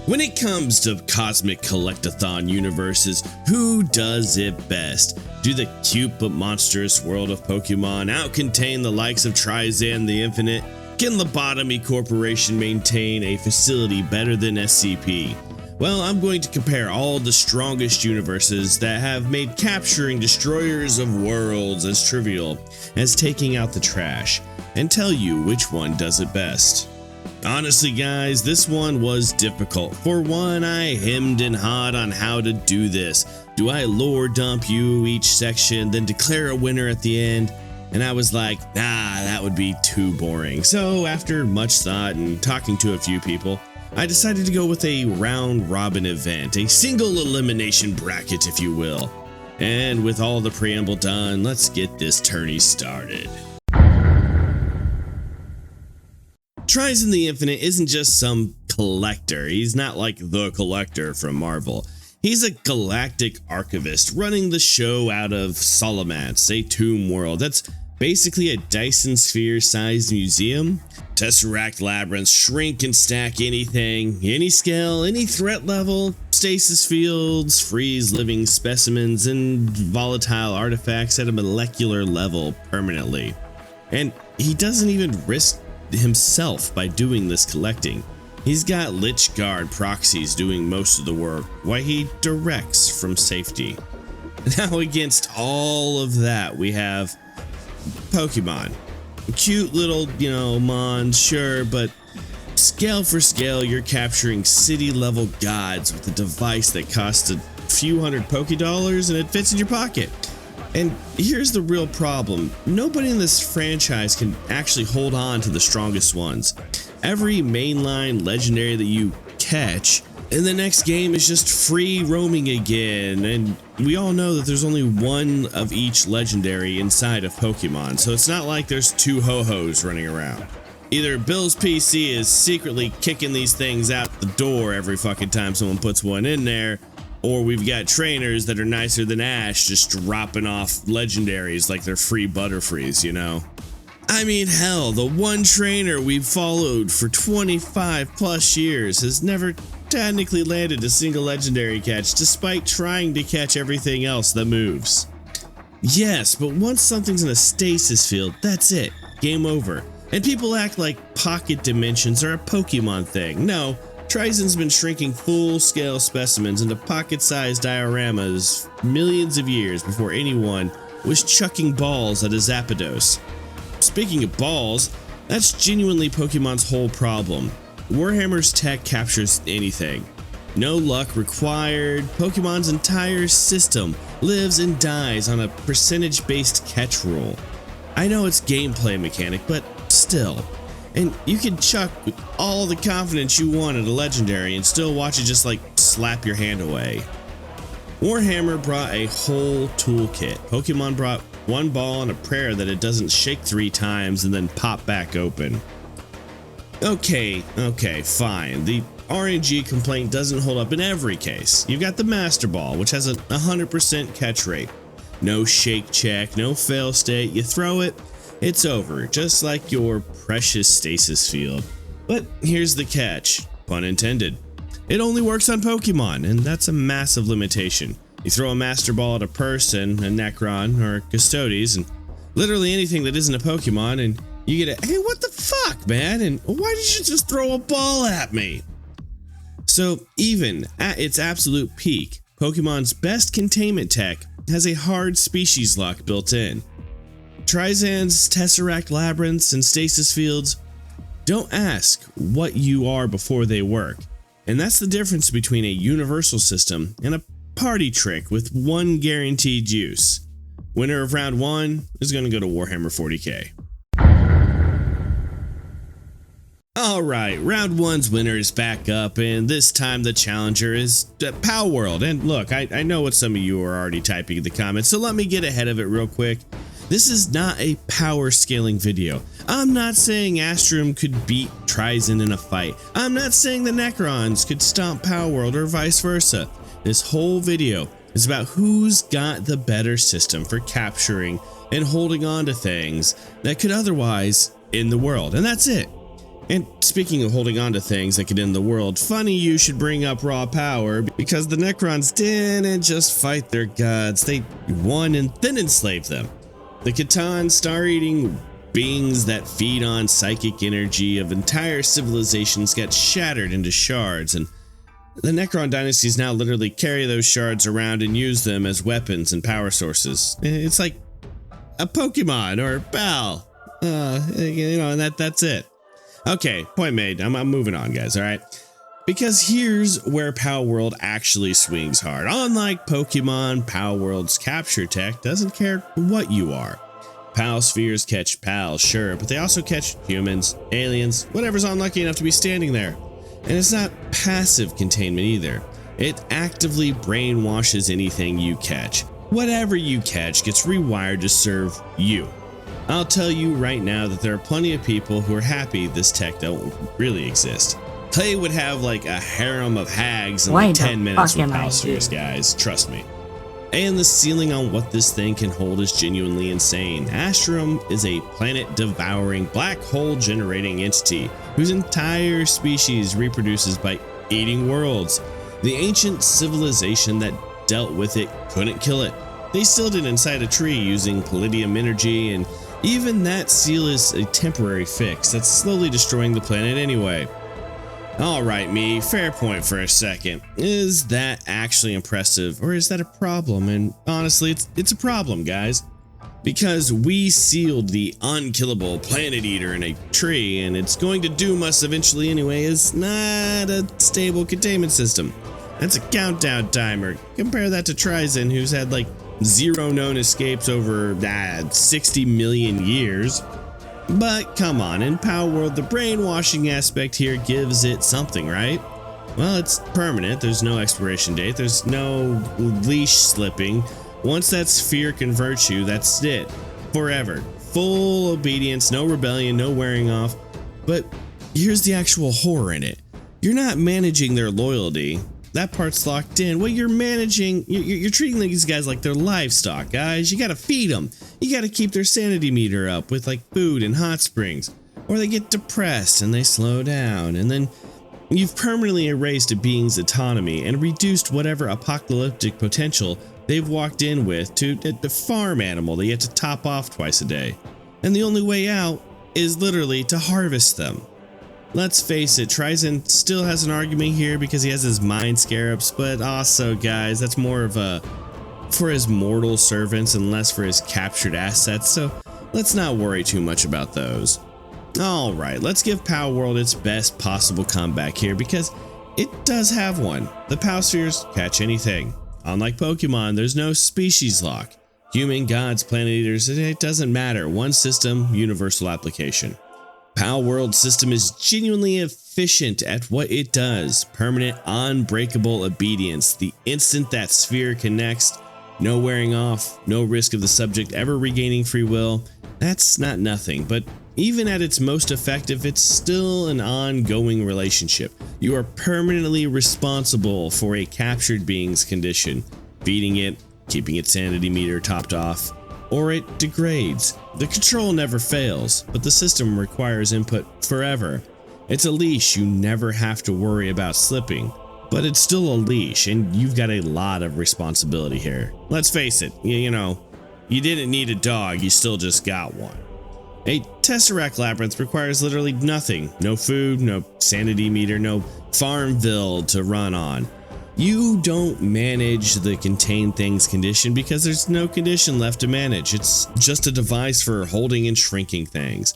When it comes to cosmic collectathon universes, who does it best? Do the cute but monstrous world of Pokemon outcontain the likes of Trizan the Infinite? Can Lobotomy Corporation maintain a facility better than SCP? Well, I'm going to compare all the strongest universes that have made capturing destroyers of worlds as trivial as taking out the trash, and tell you which one does it best. Honestly guys, this one was difficult. For one, I hemmed and hawed on how to do this. Do I lore dump you each section, then declare a winner at the end? And I was like, nah, that would be too boring. So after much thought and talking to a few people, I decided to go with a round robin event, a single elimination bracket if you will. And with all the preamble done, let's get this tourney started. Trizan the Infinite isn't just some collector. He's not like the Collector from Marvel. He's a galactic archivist running the show out of Solomance, a tomb world that's basically a Dyson sphere-sized museum. Tesseract labyrinths shrink and stack anything, any scale, any threat level, stasis fields, freeze living specimens, and volatile artifacts at a molecular level permanently. And he doesn't even risk himself by doing this collecting. He's got Lich Guard proxies doing most of the work while he directs from safety. Now against all of that, we have Pokemon. Cute little, mons, sure, but scale for scale, you're capturing city level gods with a device that costs a few hundred Pokédollars and it fits in your pocket. And here's the real problem. Nobody in this franchise can actually hold on to the strongest ones. Every mainline legendary that you catch in the next game is just free roaming again, and we all know that there's only one of each legendary inside of Pokemon, so it's not like there's two ho-hos running around. Either Bill's PC is secretly kicking these things out the door every fucking time someone puts one in there, or we've got trainers that are nicer than Ash just dropping off legendaries like they're free Butterfrees, I mean, hell, the one trainer we've followed for 25 plus years has never technically landed a single legendary catch despite trying to catch everything else that moves. Yes, but once something's in a stasis field, that's it. Game over. And people act like pocket dimensions are a Pokemon thing. No. Trizan's been shrinking full-scale specimens into pocket-sized dioramas millions of years before anyone was chucking balls at a Zapdos. Speaking of balls, that's genuinely Pokemon's whole problem. Warhammer's tech captures anything. No luck required. Pokemon's entire system lives and dies on a percentage-based catch rule. I know it's gameplay mechanic, but still. And you can chuck with all the confidence you want at a legendary and still watch it just slap your hand away. Warhammer brought a whole toolkit. Pokemon brought one ball and a prayer that it doesn't shake 3 times and then pop back open. Okay, fine. The RNG complaint doesn't hold up in every case. You've got the Master Ball, which has a 100% catch rate. No shake check, no fail state. You throw it, it's over, just like your precious stasis field. But here's the catch, pun intended. It only works on Pokemon, and that's a massive limitation. You throw a Master Ball at a person, a Necron, or a Custodes, and literally anything that isn't a Pokemon, and you get a, hey, what the fuck, man? And why did you just throw a ball at me? So even at its absolute peak, Pokemon's best containment tech has a hard species lock built in. Trizan's Tesseract labyrinths and stasis fields don't ask what you are before they work, and that's the difference between a universal system and a party trick with one guaranteed use. Winner of round 1 is going to go to Warhammer 40k. Alright, round 1's winner is back up, and this time the challenger is Palworld. And look, I know what some of you are already typing in the comments, so let me get ahead of it real quick. This is not a power scaling video. I'm not saying Astrum could beat Trizan in a fight. I'm not saying the Necrons could stomp Palworld or vice versa. This whole video is about who's got the better system for capturing and holding on to things that could otherwise end the world, and that's it. And speaking of holding on to things that could end the world, funny you should bring up raw power, because the Necrons didn't just fight their gods, they won and then enslaved them. The Catan, star-eating beings that feed on psychic energy of entire civilizations, get shattered into shards, and the Necron dynasties now literally carry those shards around and use them as weapons and power sources. It's like a Pokemon or Bell, and that's it. Okay, point made. I'm moving on, guys, all right? Because here's where Palworld actually swings hard. Unlike Pokemon, Palworld's capture tech doesn't care what you are. Pal spheres catch pals, sure, but they also catch humans, aliens, whatever's unlucky enough to be standing there. And it's not passive containment either. It actively brainwashes anything you catch. Whatever you catch gets rewired to serve you. I'll tell you right now that there are plenty of people who are happy this tech don't really exist. Clay would have like a harem of hags in like 10 minutes with pal spheres, guys, trust me. And the ceiling on what this thing can hold is genuinely insane. Astrum is a planet-devouring, black hole-generating entity whose entire species reproduces by eating worlds. The ancient civilization that dealt with it couldn't kill it. They sealed it inside a tree using palladium energy, and even that seal is a temporary fix that's slowly destroying the planet anyway. Alright, me, fair point for a second. Is that actually impressive, or is that a problem? And honestly, it's a problem, guys. Because we sealed the unkillable planet eater in a tree, and it's going to doom us eventually anyway, is not a stable containment system. That's a countdown timer. Compare that to Trizen, who's had like 0 known escapes over 60 million years. But come on, in Palworld, the brainwashing aspect here gives it something, right? Well, it's permanent, there's no expiration date, there's no leash slipping. Once that sphere converts you, that's it. Forever. Full obedience, no rebellion, no wearing off. But here's the actual horror in it. You're not managing their loyalty. That part's locked in. What you're managing, you're treating these guys like they're livestock, guys. You gotta feed them. You gotta keep their sanity meter up with like food and hot springs. Or they get depressed and they slow down. And then you've permanently erased a being's autonomy and reduced whatever apocalyptic potential they've walked in with to the farm animal that you have to top off twice a day. And the only way out is literally to harvest them. Let's face it, Trizen still has an argument here because he has his mind scarabs, but also, guys, that's more of a for his mortal servants and less for his captured assets, so let's not worry too much about those. Alright, let's give Palworld its best possible comeback here because it does have one. The Pal spheres catch anything. Unlike Pokemon, there's no species lock. Human, gods, planet eaters, it doesn't matter. One system, universal application. Palworld's system is genuinely efficient at what it does. Permanent, unbreakable obedience. The instant that sphere connects, no wearing off, no risk of the subject ever regaining free will. That's not nothing, but even at its most effective, it's still an ongoing relationship. You are permanently responsible for a captured being's condition, feeding it, keeping its sanity meter topped off, or it degrades. The control never fails, but the system requires input forever. It's a leash you never have to worry about slipping, but it's still a leash and you've got a lot of responsibility here. Let's face it, you know, you didn't need a dog, you still just got one. A Tesseract Labyrinth requires literally nothing. No food, no sanity meter, no Farmville to run on. You don't manage the contain things condition because there's no condition left to manage. It's just a device for holding and shrinking things.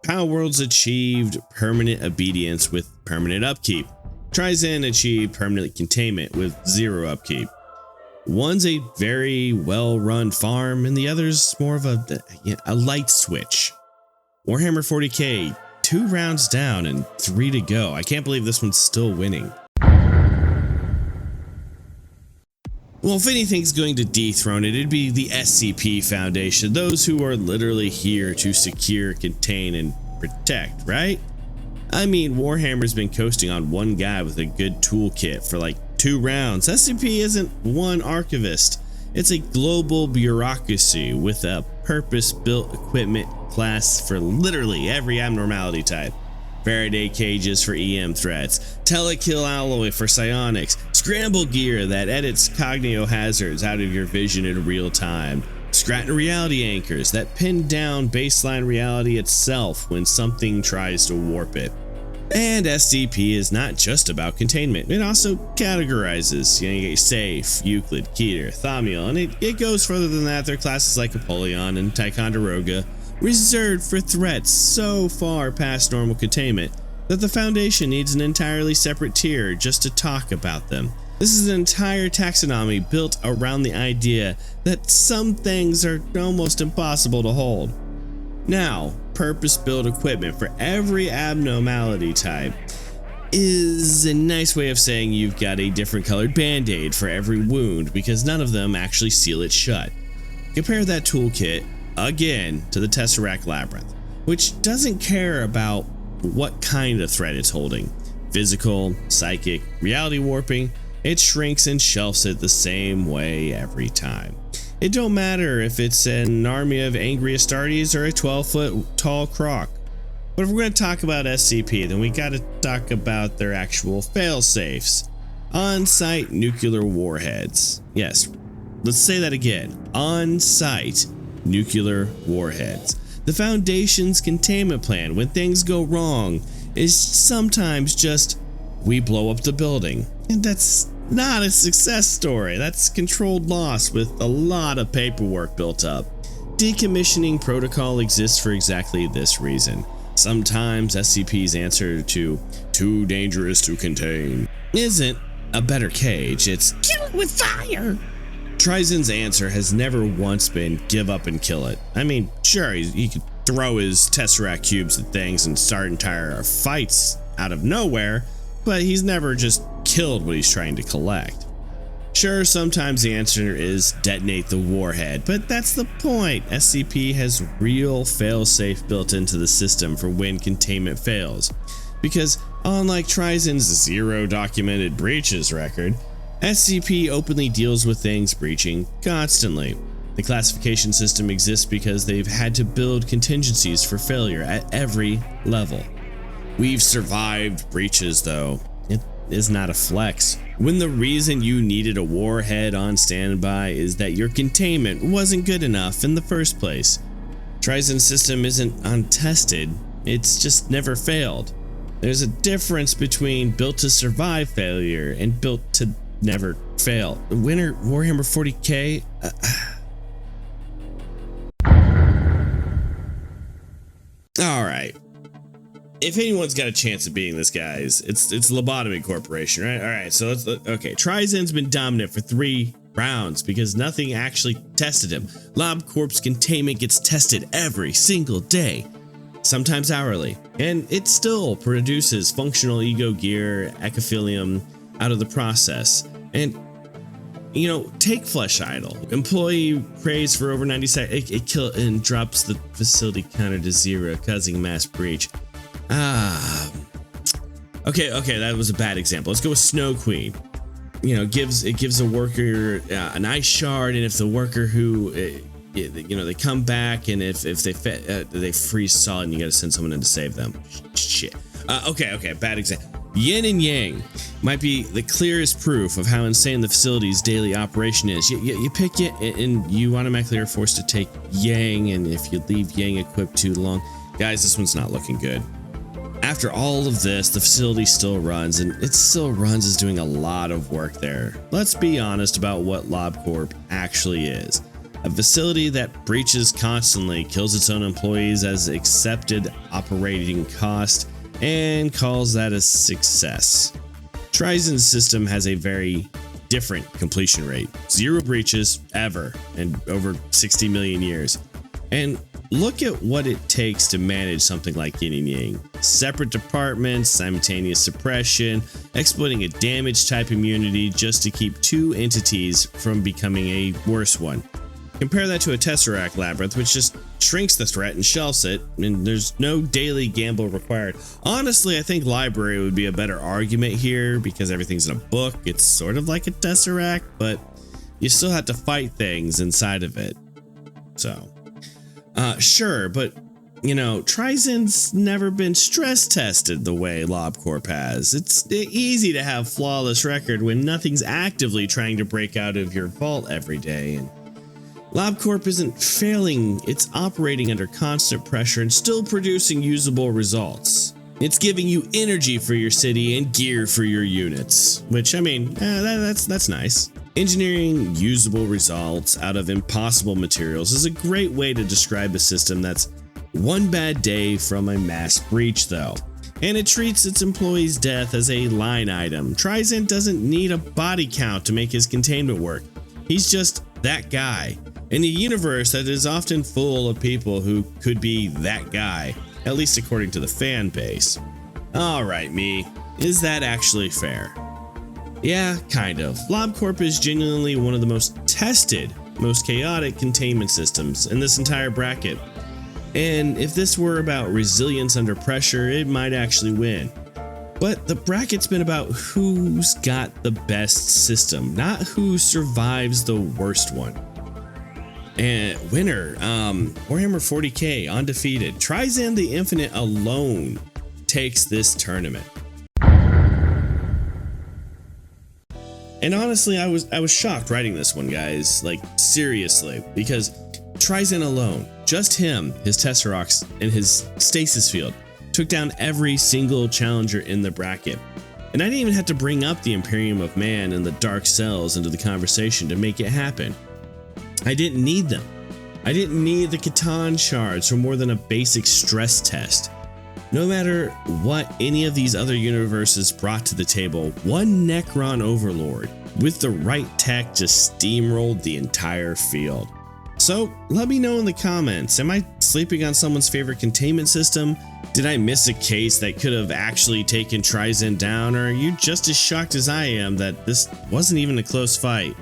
Palworld's achieved permanent obedience with permanent upkeep. Trizen achieved permanent containment with 0 upkeep. One's a very well-run farm and the other's more of a light switch. Warhammer 40k, 2 rounds down and 3 to go. I can't believe this one's still winning. Well, if anything's going to dethrone it, it'd be the SCP Foundation, those who are literally here to secure, contain, and protect, right? I mean, Warhammer's been coasting on one guy with a good toolkit for like 2 rounds. SCP isn't one archivist. It's a global bureaucracy with a purpose-built equipment class for literally every abnormality type. Faraday cages for EM threats, telekill alloy for psionics, scramble gear that edits cognito hazards out of your vision in real time, Scranton reality anchors that pin down baseline reality itself when something tries to warp it. And SCP is not just about containment, it also categorizes. You get Safe, Euclid, Keter, Thaumiel, and it goes further than that. There are classes like Apollyon and Ticonderoga, reserved for threats so far past normal containment that the Foundation needs an entirely separate tier just to talk about them. This is an entire taxonomy built around the idea that some things are almost impossible to hold. Now, purpose-built equipment for every abnormality type is a nice way of saying you've got a different colored band-aid for every wound because none of them actually seal it shut. Compare that toolkit again to the Tesseract Labyrinth, which doesn't care about what kind of threat it's holding. Physical, psychic, reality warping, it shrinks and shelves it the same way every time. It don't matter if it's an army of angry Astartes or a 12-foot tall croc. But if we're going to talk about SCP, then we got to talk about their actual fail-safes. On-site nuclear warheads. Yes, let's say that again. On-site nuclear warheads. The Foundation's containment plan when things go wrong is sometimes just, we blow up the building. And that's not a success story. That's controlled loss with a lot of paperwork built up. Decommissioning protocol exists for exactly this reason. Sometimes SCP's answer to too dangerous to contain isn't a better cage, it's kill it with fire. Trizen's answer has never once been give up and kill it. I mean, sure, he could throw his Tesseract cubes at things and start entire fights out of nowhere, but he's never just killed what he's trying to collect. Sure, sometimes the answer is detonate the warhead, but that's the point. SCP has real failsafe built into the system for when containment fails. Because unlike Trizen's zero documented breaches record, SCP openly deals with things breaching constantly. The classification system exists because they've had to build contingencies for failure at every level. We've survived breaches though. It is not a flex. When the reason you needed a warhead on standby is that your containment wasn't good enough in the first place. Trizen's system isn't untested, it's just never failed. There's a difference between built to survive failure and built to never fail. Winner Warhammer 40k? Alright. If anyone's got a chance of beating this, guys, it's Lobotomy Corporation, right? Alright, so okay. Trizen's been dominant for 3 rounds because nothing actually tested him. LobCorp's containment gets tested every single day, sometimes hourly, and it still produces functional ego gear, ecophylium out of the process. And you know, take Flesh Idol. Employee prays for over 90 seconds. It kills and drops the facility counter to 0, causing a mass breach. Okay, that was a bad example. Let's go with Snow Queen. You know, it gives a worker an ice shard, and if the worker who you know, they come back, and if they freeze solid, and you got to send someone in to save them. Shit. Okay, bad example. Yin and Yang might be the clearest proof of how insane the facility's daily operation is. You pick it, and you automatically are forced to take Yang, and if you leave Yang equipped too long, guys, this one's not looking good. After all of this, the facility still runs, and it still runs is doing a lot of work there. Let's be honest about what LobCorp actually is. A facility that breaches constantly, kills its own employees as accepted operating cost, and calls that a success. Trizen's system has a very different completion rate. 0 breaches ever in over 60 million years. And look at what it takes to manage something like Yin and Yang. Separate departments, simultaneous suppression, exploiting a damage type immunity just to keep 2 entities from becoming a worse one. Compare that to a Tesseract Labyrinth, which just shrinks the threat and shelves it, and there's no daily gamble required. Honestly, I think Library would be a better argument here because everything's in a book. It's sort of like a Tesseract, but you still have to fight things inside of it. So, sure, but You know, Trizen's never been stress tested the way LobCorp has. It's easy to have flawless record when nothing's actively trying to break out of your vault every day. And LobCorp isn't failing, it's operating under constant pressure and still producing usable results. It's giving you energy for your city and gear for your units, which, I mean, that's nice. Engineering usable results out of impossible materials is a great way to describe a system that's one bad day from a mass breach, though. And it treats its employees' death as a line item. Trizen doesn't need a body count to make his containment work. He's just that guy. In a universe that is often full of people who could be that guy, at least according to the fan base. Alright, me. Is that actually fair? Yeah, kind of. LobCorp is genuinely one of the most tested, most chaotic containment systems in this entire bracket. And if this were about resilience under pressure, it might actually win. But the bracket's been about who's got the best system, not who survives the worst one. And winner, Warhammer 40k, undefeated. Trizen the Infinite alone takes this tournament. And honestly, I was shocked writing this one, guys. Like, seriously, because Trizen alone, just him, his Tesseracts, and his stasis field, took down every single challenger in the bracket. And I didn't even have to bring up the Imperium of Man and the Dark Cells into the conversation to make it happen. I didn't need them. I didn't need the Catan shards for more than a basic stress test. No matter what any of these other universes brought to the table, one Necron Overlord with the right tech just steamrolled the entire field. So let me know in the comments, am I sleeping on someone's favorite containment system? Did I miss a case that could have actually taken Trizen down, or are you just as shocked as I am that this wasn't even a close fight?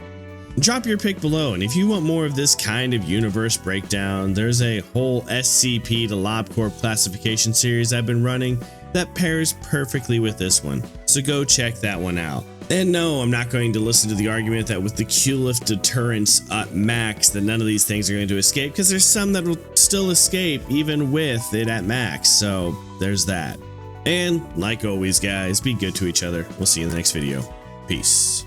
Drop your pick below, and if you want more of this kind of universe breakdown, there's a whole SCP to LobCorp classification series I've been running that pairs perfectly with this one, so go check that one out. And no, I'm not going to listen to the argument that with the Q-lift deterrence at max that none of these things are going to escape, because there's some that will still escape even with it at max, so there's that. And like always, guys, be good to each other. We'll see you in the next video. Peace.